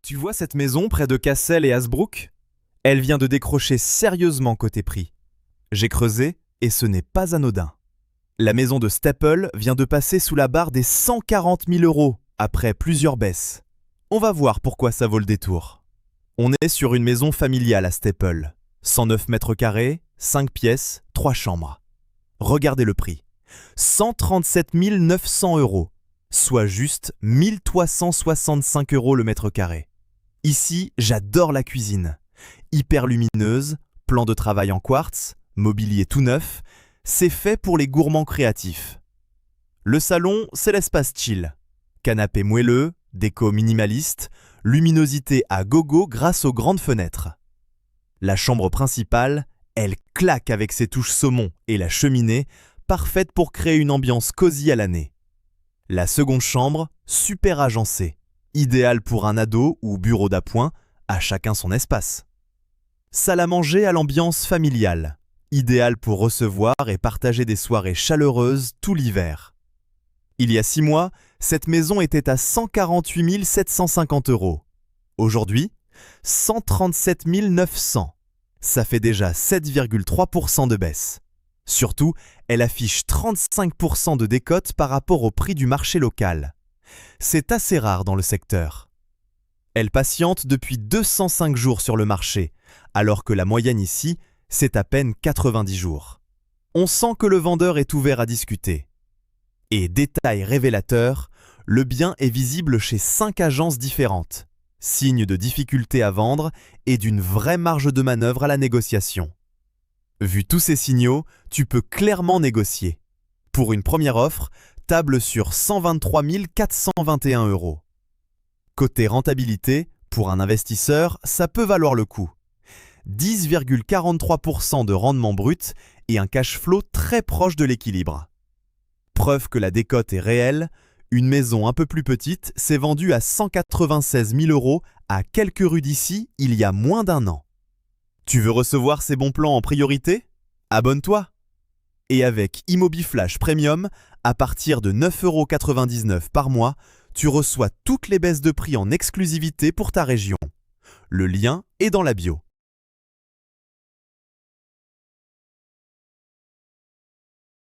Tu vois cette maison près de Cassel et Hasbrook? Elle vient de décrocher sérieusement côté prix. J'ai creusé et ce n'est pas anodin. La maison de Staple vient de passer sous la barre des 140 000 € après plusieurs baisses. On va voir pourquoi ça vaut le détour. On est sur une maison familiale à Staple. 109 mètres carrés, 5 pièces, 3 chambres. Regardez le prix. 137 900 €, soit juste 1365 € le mètre carré. Ici, j'adore la cuisine. Hyper lumineuse, plan de travail en quartz, mobilier tout neuf, c'est fait pour les gourmands créatifs. Le salon, c'est l'espace chill. Canapé moelleux, déco minimaliste, luminosité à gogo grâce aux grandes fenêtres. La chambre principale, elle claque avec ses touches saumon et la cheminée, parfaite pour créer une ambiance cosy à l'année. La seconde chambre, super agencée, idéale pour un ado ou bureau d'appoint, à chacun son espace. Salle à manger à l'ambiance familiale, idéale pour recevoir et partager des soirées chaleureuses tout l'hiver. Il y a 6 mois, cette maison était à 148 750 €. Aujourd'hui, 137 900. Ça fait déjà 7,3% de baisse. Surtout, elle affiche 35% de décote par rapport au prix du marché local. C'est assez rare dans le secteur. Elle patiente depuis 205 jours sur le marché, alors que la moyenne ici, c'est à peine 90 jours. On sent que le vendeur est ouvert à discuter. Et détail révélateur, le bien est visible chez 5 agences différentes, signe de difficulté à vendre et d'une vraie marge de manœuvre à la négociation. Vu tous ces signaux, tu peux clairement négocier. Pour une première offre, table sur 123 421 €. Côté rentabilité, pour un investisseur, ça peut valoir le coup. 10,43% de rendement brut et un cash flow très proche de l'équilibre. Preuve que la décote est réelle, une maison un peu plus petite s'est vendue à 196 000 € à quelques rues d'ici il y a moins d'1 an. Tu veux recevoir ces bons plans en priorité? Abonne-toi! Et avec Immobiflash Premium, à partir de 9,99 € par mois, tu reçois toutes les baisses de prix en exclusivité pour ta région. Le lien est dans la bio.